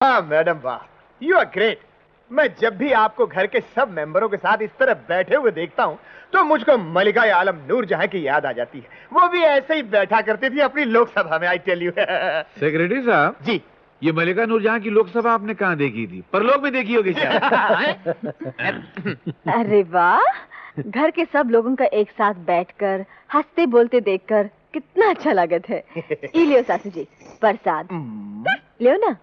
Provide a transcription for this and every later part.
हाँ मैडम, वाह, you are great. मैं जब भी आपको घर के सब मेंबरों के साथ इस तरह बैठे हुए देखता हूँ तो मुझको मलिका आलम नूरजहां की याद आ जाती है। वो भी ऐसे ही बैठा करती थी अपनी लोकसभा में। I tell you. सेक्रेटरी साहब जी, ये मलिका नूरजहां की लोकसभा आपने कहाँ देखी थी? परलोक में देखी होगी क्या? अरे वाह, घर के सब लोगों का एक साथ बैठकर हंसते बोलते देखकर कितना अच्छा लागत है। ई लियो सासू जी प्रसाद, लियो ना।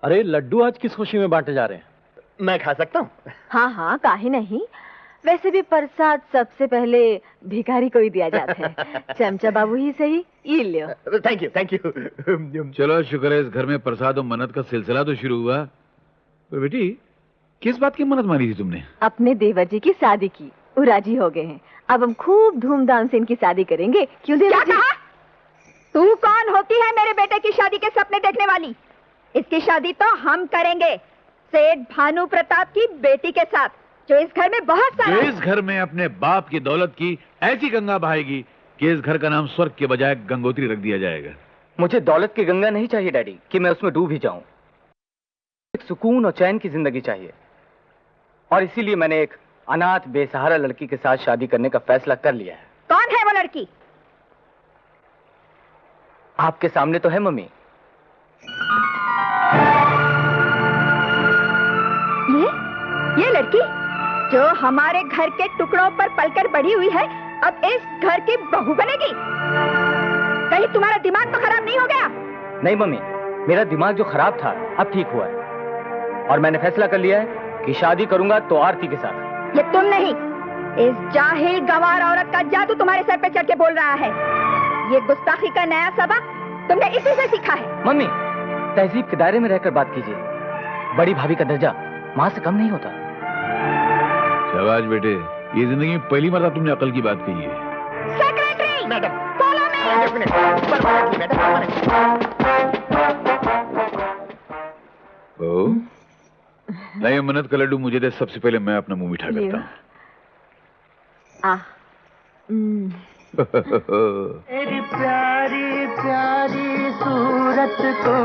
अरे लड्डू आज किस खुशी में बांटे जा रहे हैं? मैं खा सकता हूँ? हाँ हाँ, काहे नहीं। वैसे भी प्रसाद सबसे पहले भिखारी को ही दिया जाता है। चमचा बाबू ही सही, ये लियो। Thank you, thank you. चलो शुक्र है इस घर में प्रसाद और मन्नत का सिलसिला तो शुरू हुआ। पर बेटी, किस बात की मन्नत मानी थी तुमने? अपने देवर जी की शादी की, वो राजी हो गए हैं। अब हम खूब धूमधाम से इनकी शादी करेंगे। क्यों देवर जी? तू कौन होती है मेरे बेटे की शादी के सपने देखने वाली? इसकी शादी तो हम करेंगे सेठ भानु प्रताप की बेटी के साथ, जो इस घर में बहुत सारा, जो इस घर में अपने बाप की दौलत की ऐसी गंगा बहाएगी कि इस घर का नाम स्वर्ग के बजाय गंगोत्री रख दिया जाएगा। मुझे दौलत की गंगा नहीं चाहिए डैडी कि मैं उसमें डूब ही जाऊं। एक सुकून और चैन की जिंदगी चाहिए, और इसीलिए मैंने एक अनाथ बेसहारा लड़की के साथ शादी करने का फैसला कर लिया है। कौन है वो लड़की? आपके सामने तो है मम्मी। ये लड़की जो हमारे घर के टुकड़ों पर पलकर बड़ी हुई है, अब इस घर की बहू बनेगी? कहीं तुम्हारा दिमाग तो खराब नहीं हो गया? नहीं मम्मी, मेरा दिमाग जो खराब था अब ठीक हुआ है, और मैंने फैसला कर लिया है कि शादी करूंगा तो आरती के साथ। ये तुम नहीं, इस जाहिल गंवार औरत का जादू तुम्हारे सर पे चढ़ के बोल रहा है। ये गुस्ताखी का नया सबक तुमने इसी से सीखा है। मम्मी, तहजीब के दायरे में रहकर बात कीजिए। बड़ी भाभी का दर्जा माँ से कम नहीं होता। शाबाश बेटे, ये जिंदगी में पहली बार तुमने अकल की बात कही है। Secretary madam, follow me. नहीं, मन्नत का लड्डू मुझे दे, सबसे पहले मैं अपना मुंह मीठा करता हूँ। तेरी प्यारी प्यारी सूरत को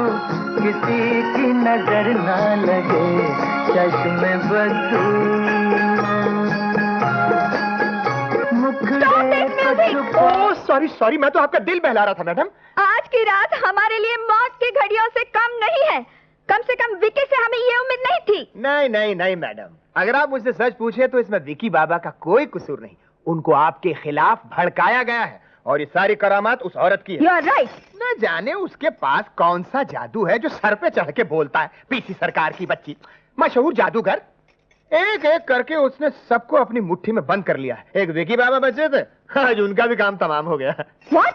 किसी की नजर ना लगे, चश्मे बदू सॉरी सॉरी, मैं तो आपका दिल बहला रहा था मैडम। आज की रात हमारे लिए मौत की घड़ियों से कम नहीं है। कम से कम विकी से हमें ये उम्मीद नहीं थी। नहीं नहीं नहीं मैडम, अगर आप मुझसे सच पूछे तो इसमें विकी बाबा का कोई कसूर नहीं। उनको आपके खिलाफ भड़काया गया है, और ये सारी करामात उस औरत की है। You are right। न जाने उसके पास कौन सा जादू है जो सर पे चढ़ के बोलता है। पीसी सरकार की बच्ची, मशहूर जादूगर। एक एक करके उसने सबको अपनी मुट्ठी में बंद कर लिया है। एक विकी बाबा बचे थे, आज उनका भी काम तमाम हो गया। What?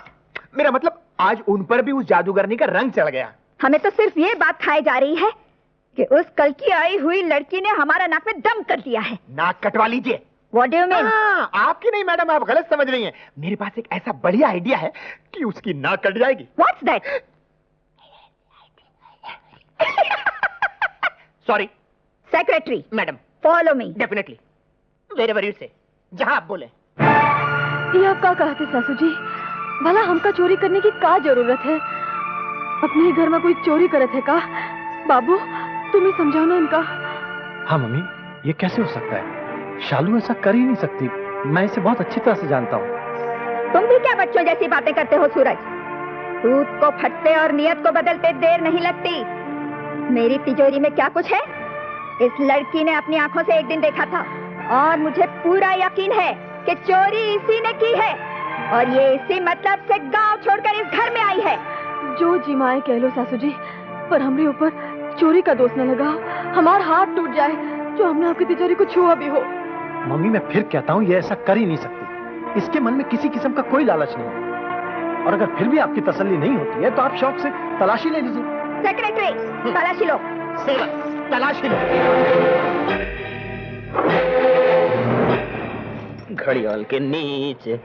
मेरा मतलब आज उन पर भी उस जादूगरनी का रंग चढ़ गया। हमें तो सिर्फ ये बात खाई जा रही है कि उस कल की आई हुई लड़की ने हमारा नाक में दम कर दिया है। नाक कटवा लीजिए। What do you mean? आपकी नहीं मैडम, आप गलत समझ रही हैं। मेरे पास एक ऐसा बढ़िया आइडिया है कि उसकी नाक कट जाएगी। What's that? Sorry secretary madam. Follow me. Definitely, wherever you से, जहां आप बोले। ये आप क्या कहते सासू जी? भला हमका चोरी करने की क्या जरूरत है? अपने ही घर में कोई चोरी करत है का? बाबू तुम ही समझाओ ना इनका। हाँ मम्मी, ये कैसे हो सकता है? शालू ऐसा कर ही नहीं सकती। मैं इसे बहुत अच्छी तरह से जानता हूँ। तुम भी क्या बच्चों जैसी बातें करते हो सूरज? दूध को फटते और नियत को बदलते देर नहीं लगती। मेरी तिजोरी में क्या कुछ है, इस लड़की ने अपनी आंखों से एक दिन देखा था, और मुझे पूरा यकीन है कि चोरी इसी ने की है, और ये इसी मतलब से गांव छोड़कर इस घर में आई है। जो जिमाए कह लो सासू जी, पर हमरे ऊपर चोरी का दोष न लगा। हमारा हाथ टूट जाए जो हमने आपकी तिजोरी को छुआ भी हो। मम्मी, मैं फिर कहता हूँ, ये ऐसा कर ही नहीं सकती। इसके मन में किसी किस्म का कोई लालच नहीं, और अगर फिर भी आपकी तसल्ली नहीं होती है तो आप शौक से तलाशी ले लीजिए। सेक्रेटरी तलाशी लो। तलाशी लो। घड़ियाल के नीचे,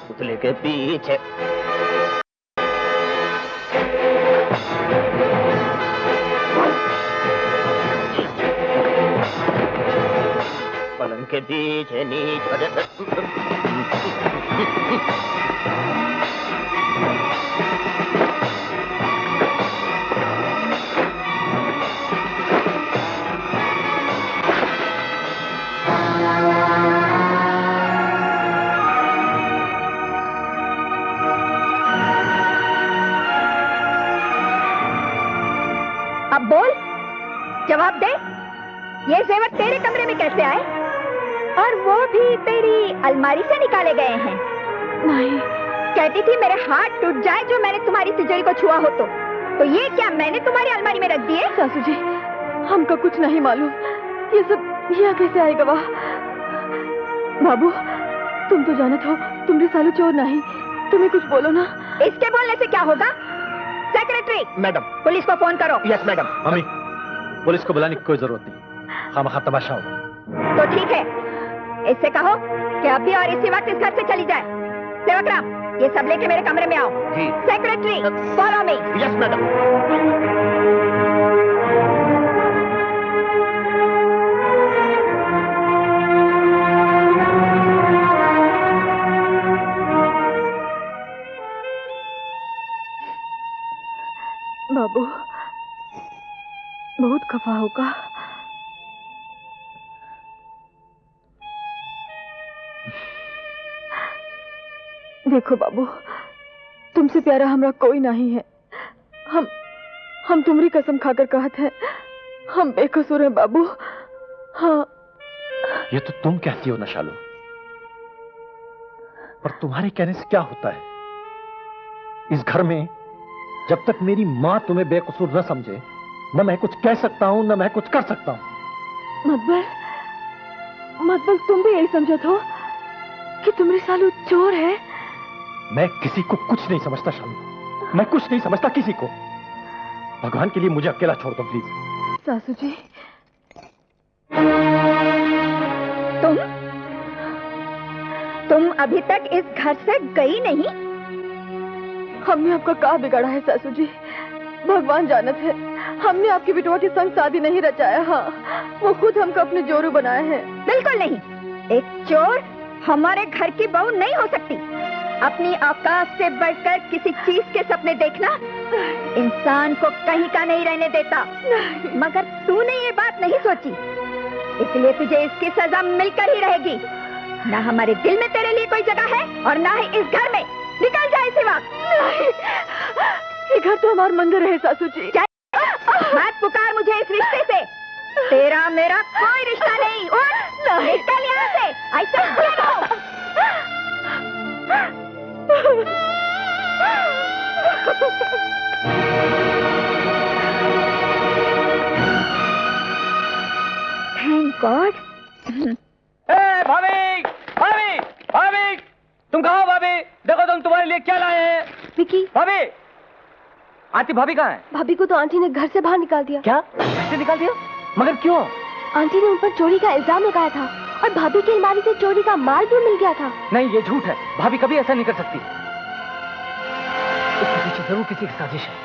पुतले के पीछे, पलंग के पीछे नीचे। अब बोल, जवाब दे, ये जेवर तेरे कमरे में कैसे आए? और वो भी तेरी अलमारी से निकाले गए हैं? नहीं। कहती थी मेरे हाथ टूट जाए जो मैंने तुम्हारी तिजोरी को छुआ हो तो ये क्या मैंने तुम्हारी अलमारी में रख दिए? सासू जी, हमको कुछ नहीं मालूम। ये सब यहाँ कैसे आएगा? वाह बाबू, तुम तो जानत हो तुम रिसालू चोर नहीं। तुम्हें कुछ बोलो ना। इसके बोलने से क्या होगा? Secretary, madam. पुलिस को फोन करो। Yes madam. मम्मी, पुलिस को बुलाने की कोई जरूरत नहीं, खामखा तमाशा होगा। तो ठीक है, इससे कहो कि अभी और इसी वक्त इस घर से चली जाए। सेवकराम, ये सब लेके मेरे कमरे में आओ। जी। Secretary, follow me. Yes madam. बाबू, बहुत खफा होगा। देखो बाबू, तुमसे प्यारा हमरा कोई नहीं है। हम तुम्हारी कसम खाकर कहते हैं, हम बेकसूर हैं बाबू। हाँ। ये तो तुम कहती हो ना शालू, पर तुम्हारे कहने से क्या होता है? इस घर में जब तक मेरी मां तुम्हें बेकसूर न समझे, न मैं कुछ कह सकता हूं न मैं कुछ कर सकता हूं। मतबल तुम भी यही समझत हो कि तुम रिसालू चोर है? मैं किसी को कुछ नहीं समझता शालू, मैं कुछ नहीं समझता किसी को। भगवान के लिए मुझे अकेला छोड़ दो प्लीज। सासू जी, तुम अभी तक इस घर से गई नहीं? हमने आपका क्या बिगाड़ा है सासू जी? भगवान जानत है, हमने आपकी बिटवा के संग शादी नहीं रचाया। हाँ, वो खुद हमको अपने जोरू बनाए हैं। बिल्कुल नहीं। एक चोर हमारे घर की बहू नहीं हो सकती। अपनी औकात से बढ़कर किसी चीज के सपने देखना इंसान को कहीं का नहीं रहने देता। मगर तूने ये बात नहीं सोची, इसलिए तुझे इसकी सजा मिलकर ही रहेगी। ना हमारे दिल में तेरे लिए कोई जगह है और ना ही इस घर में। निकल जाए इसी वक्त। ये घर तो हमारा मंदिर है सासू जी। मत पुकार मुझे इस रिश्ते से। तेरा मेरा कोई रिश्ता नहीं। उठ, निकल यहाँ से। ऐसा बोलो। Thank God. भाभी, भाभी, भाभी, तुम कहाँ हो भाभी? देखो तुम तुम्हारे लिए क्या लाए हैं। विकी। भाभी, आंटी भाभी कहाँ है? भाभी को तो आंटी ने घर से बाहर निकाल दिया। क्या? घर से निकाल दिया? मगर क्यों? आंटी ने उन पर चोरी का इल्जाम लगाया था और भाभी की अलमारी से चोरी का माल भी मिल गया था। नहीं, ये झूठ है। भाभी कभी ऐसा नहीं कर सकती। इसके पीछे जरूर किसी की साजिश है।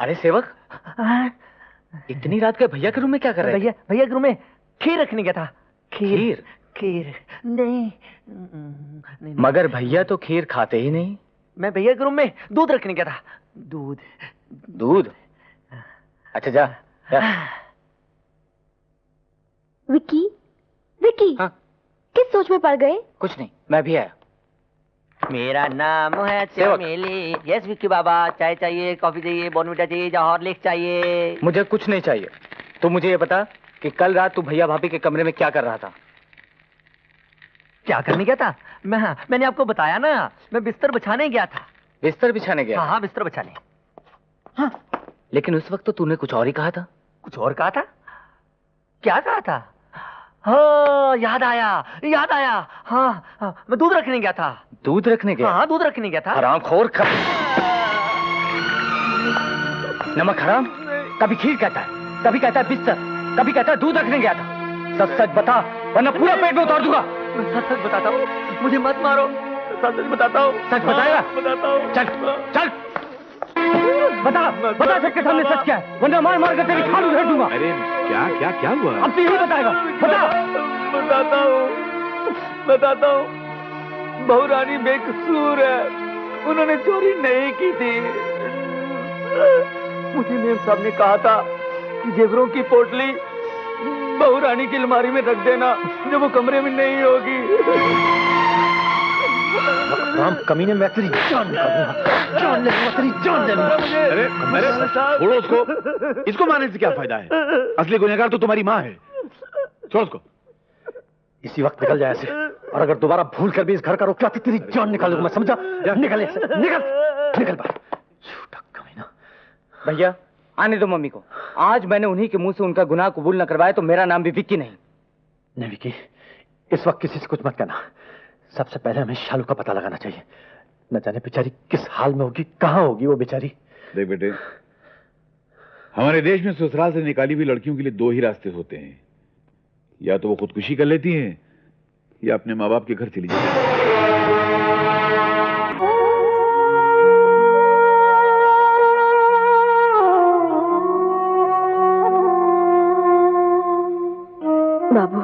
अरे सेवक, इतनी रात के भैया के रूम में क्या कर रहे हैं? भैया के रूम में खीर रखने गया था। खीर? खीर नहीं। मगर भैया तो खीर खाते ही नहीं। मैं भैया के रूम में दूध रखने गया था। दूध। दूध? अच्छा जा, जा। विकी, विकी। हाँ? किस सोच में पड़ गए? कुछ नहीं, मैं भी आया। मेरा नाम है सेवक। चमेली। यस विक्की बाबा, चाय चाहिए, कॉफी चाहिए, बॉर्नविटा चाहिए या हॉर्लिक्स चाहिए? मुझे कुछ नहीं चाहिए। तो मुझे ये बता कि कल रात तू भैया भाभी के कमरे में क्या कर रहा था? क्या करने गया था? मैंने आपको बताया ना, मैं बिस्तर बिछाने गया था। बिस्तर बिछाने गया? हाँ, बिस्तर बिछाने। हाँ, लेकिन उस वक्त तो तूने कुछ और ही कहा था। कुछ और कहा था? क्या कहा था? हाँ, याद आया, याद आया। हाँ, मैं दूध रखने गया था। दूध रखने गया? हाँ, दूध रखने गया था। हरामखोर। नमक हराम। कभी खीर कहता है, कभी कहता है बिस्तर, कभी कहता है दूध रखने गया था। सच सच बता, वरना पूरा पेट में उतार दूंगा। मैं सच सच बताता हूँ, मुझे मत मारो। सच सच बताता हूँ। सच बताएगा? बताता हूँ। चल, चल, बता, बता सबके सामने सच क्या है, वरना मार मार कर तेरी खाल उधेड़ दूंगा। अरे क्या क्या क्या हुआ? अब तो यही बताएगा। बता। बताता हूँ, बताता हूँ। बहू रानी बेकसूर है, उन्होंने चोरी नहीं की थी। मुझे मेम साहब ने कहा था कि जेवरों की पोटली बहू रानी की अलमारी में रख देना जब वो कमरे में नहीं होगी। राम कमीने, मैं तेरी जान निकालूंगा, जान ले लूंगा, तेरी जान ले लूंगा। अरे अरे छोड़ो उसको, इसको मारने से क्या फायदा है? असली गुनहगार तो तुम्हारी माँ है। छोड़ो उसको। इसी वक्त निकल जाए ऐसे, और अगर दोबारा भूल कर भी इस घर का रुक तो तेरी जान निकालूंगा मैं, समझा? निकल ऐसे, निकल निकल बाहर, झूठा कमीना। भैया आने दो मम्मी को। आज मैंने उन्हीं के मुंह से उनका गुनाह कबूल न करवाया तो मेरा नाम भी विक्की नहीं। नहीं विक्की, इस वक्त किसी से कुछ मत कहना। सबसे पहले हमें शालू का पता लगाना चाहिए। न जाने बेचारी किस हाल में होगी, कहां होगी वो बेचारी। देख बेटे, हमारे देश में ससुराल से निकाली हुई लड़कियों के लिए दो ही रास्ते होते हैं, या तो वो खुदकुशी कर लेती हैं या अपने माँ बाप के घर चली जाती हैं। बाबू,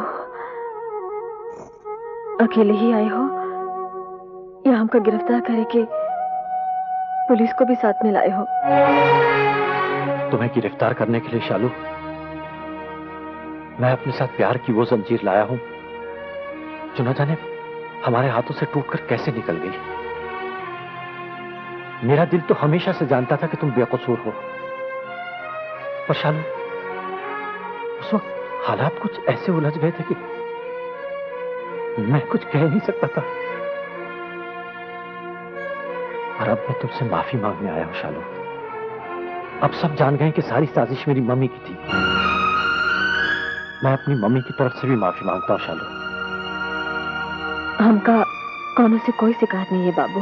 अकेले ही आए हो या हमको गिरफ्तार करे के पुलिस को भी साथ में लाए हो? तुम्हें गिरफ्तार करने के लिए शालू, मैं अपने साथ प्यार की वो जंजीर लाया हूं जो न जाने हमारे हाथों से टूटकर कैसे निकल गई। मेरा दिल तो हमेशा से जानता था कि तुम बेकसूर हो, पर शालू उस वक्त हालात कुछ ऐसे उलझ गए थे कि मैं कुछ कह नहीं सकता था। और अब मैं तुमसे माफी मांगने आया हूं शालू। अब सब जान गए कि सारी साजिश मेरी मम्मी की थी। मैं अपनी मम्मी की तरफ से भी माफी मांगता हूं शालू। हमका कौनों से कोई शिकायत नहीं है बाबू।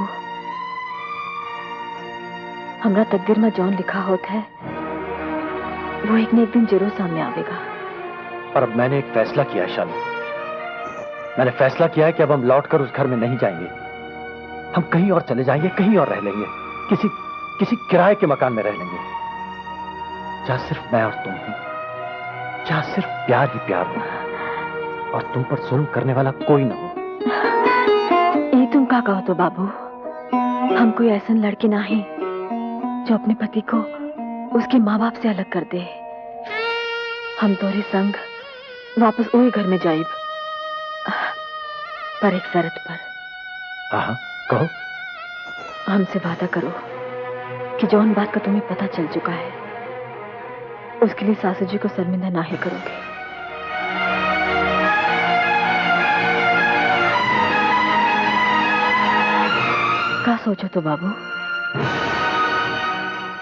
हमरा तकदीर में जौन लिखा होता है वो एक न एक दिन जरूर सामने आवेगा। पर अब मैंने एक फैसला किया है शालू। मैंने फैसला किया है कि अब हम लौटकर उस घर में नहीं जाएंगे। हम कहीं और चले जाएंगे, कहीं और रह लेंगे, किसी किराए के मकान में रह लेंगे, जहां सिर्फ मैं और तुम हूं, जहां सिर्फ प्यार ही प्यार हो और तुम पर जुल्म करने वाला कोई ना हो। ये तुम का कहो तो बाबू, हम कोई ऐसा लड़की नहीं जो अपने पति को उसके माँ बाप से अलग कर दे। हम तोरे संग वापस वही घर में जाइब, पर एक शर्त पर। हाँ कहो। हमसे वादा करो कि जौन बात का तुम्हें पता चल चुका है उसके लिए सासू जी को शर्मिंदा नहीं करोगे। क्या सोचो तो बाबू?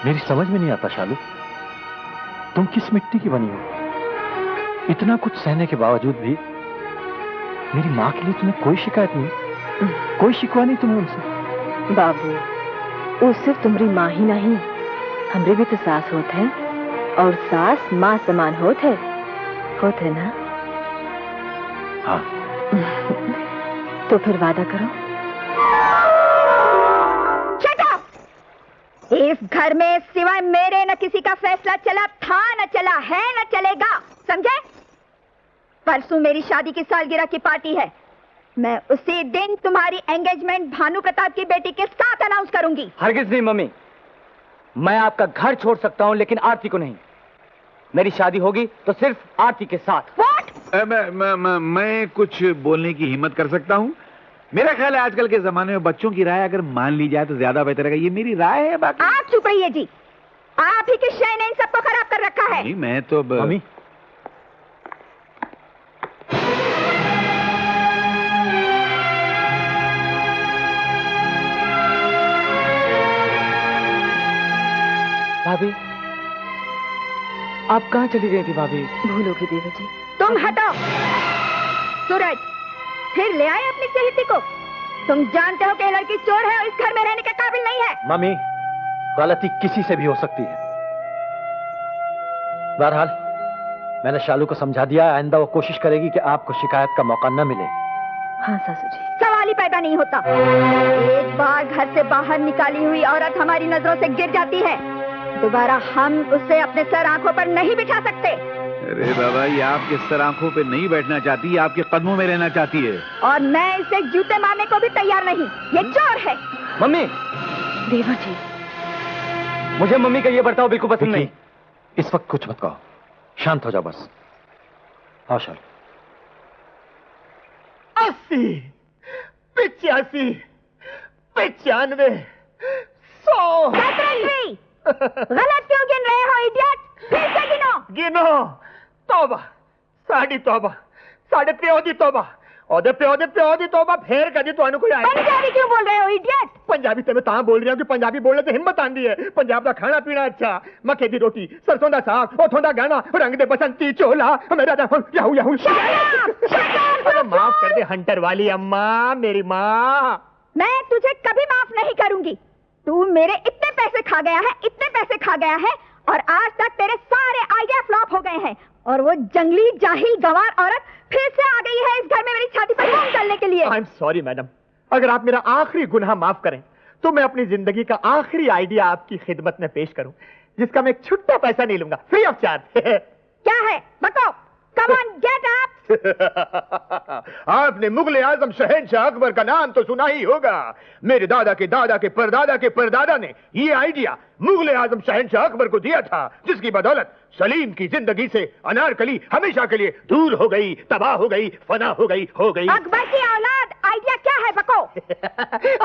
मेरी समझ में नहीं आता शालू, तुम किस मिट्टी की बनी हो? इतना कुछ सहने के बावजूद भी मेरी माँ के लिए तुम्हें कोई शिकायत नहीं, कोई शिकवा नहीं तुम्हें उनसे? बाबू, वो सिर्फ तुम्हारी माँ ही नहीं, हमरे भी तो सास होते हैं, और सास माँ समान होते ना? हाँ। तो फिर वादा करो। इस घर में सिवाय मेरे न किसी का फैसला चला था, न चला है, न चलेगा, समझे? परसों मेरी शादी की सालगिरह की पार्टी है। मैं उसी दिन तुम्हारी एंगेजमेंट भानु प्रताप की बेटी के साथ अनाउंस करूंगी। हरगिज नहीं मम्मी, मैं आपका घर छोड़ सकता हूं लेकिन आरती को नहीं। मेरी शादी होगी तो सिर्फ आरती के साथ। मैं कुछ बोलने की हिम्मत कर सकता हूं। मेरा ख्याल है आजकल के जमाने में बच्चों की राय अगर मान ली जाए तो ज्यादा बेहतर है। ये मेरी राय है। बाकी आप चुप रहिए जी, आप ही की शय ने इन सबको खराब कर रखा है। नहीं, मैं तो मम्मी, भाभी, आप कहां चली गई थी भाभी? भूलोगी देवी जी। तुम हटो। सूरज, फिर ले आए अपनी सहेली को। तुम जानते हो कि लड़की चोर है और इस घर में रहने के काबिल नहीं है। मम्मी, गलती किसी से भी हो सकती है। बहरहाल मैंने शालू को समझा दिया, आइंदा वो कोशिश करेगी कि आपको शिकायत का मौका न मिले। हाँ सासू जी। सवाल ही पैदा नहीं होता। एक बार घर से बाहर निकाली हुई औरत हमारी नजरों से गिर जाती है, दोबारा हम उसे अपने सर आंखों पर नहीं बिठा सकते। अरे बाबा, ये आपके सर आंखों पे नहीं बैठना चाहती, ये आपके कदमों में रहना चाहती है। और मैं इसे जूते मारने को भी तैयार नहीं। ये चोर है। मम्मी, देवा जी, मुझे मम्मी का ये बर्ताव बिल्कुल पसंद नहीं। इस वक्त कुछ मत कहो, शांत हो जाओ बस। आओ शालू। 80, 85, 95, 100। गलत क्यों गिन रहे हो इडियट? फिर से गिनो। गिनो। तौबा, साड़ी तौबा, साढ़े प्यो दी तौबा, ओदे प्यो दी तौबा, फिर कदी तुहानू कोई आया। पंजाबी क्यों बोल रहे हो इडियट? पंजाबी ते मैं तां बोल रहा हूं कि पंजाबी बोलने ते हिम्मत आंदी है। पंजाब दा खाना पीना अच्छा, मक्के दी रोटी, सरसों दा साग, ओथों दा गाना, रंग दे बसंती चोला, मेरा दा याहू याहू। अरे माफ कर दे हंटर वाली अम्मा, मेरी माँ। मैं तुझे कभी माफ नहीं करूंगी। तू मेरे इतने पैसे खा गया है, इतने पैसे खा गया है, और आज तक तेरे सारे आइडिया फ्लॉप हो गए हैं। और वो जंगली जाहिल गंवार औरत फिर से आ गई है इस घर में मेरी छाती पर खून डालने के लिए। आई एम सॉरी मैडम, अगर आप मेरा आखिरी गुनाह माफ करें तो मैं अपनी जिंदगी का आखिरी आइडिया आपकी खिदमत में पेश करूं, जिसका मैं एक छुट्टा पैसा नहीं लूंगा, फ्री ऑफ चार्ज। क्या है बको? Come on get up. आपने मुगल आजम शहंशाह अकबर का नाम तो सुना ही होगा। मेरे दादा के परदादा के परदादा ने ये आइडिया मुगल आजम शहंशाह अकबर को दिया था, जिसकी बदौलत सलीम की जिंदगी से अनारकली हमेशा के लिए दूर हो गई, तबाह हो गई, फना हो गई। अकबर की औलाद, आइडिया क्या है बको?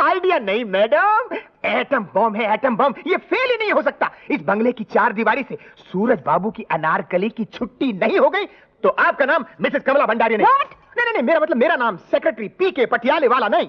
आइडिया नहीं मैडम, एटम बम है, एटम बम। ये फेल ही नहीं हो सकता। इस बंगले की 4 दीवारी से सूरज बाबू की अनारकली की छुट्टी नहीं हो गई तो आपका नाम मिसेस कमला भंडारी नहीं। नहीं, मेरा मतलब मेरा नाम सेक्रेटरी पीके पटियाले वाला नहीं।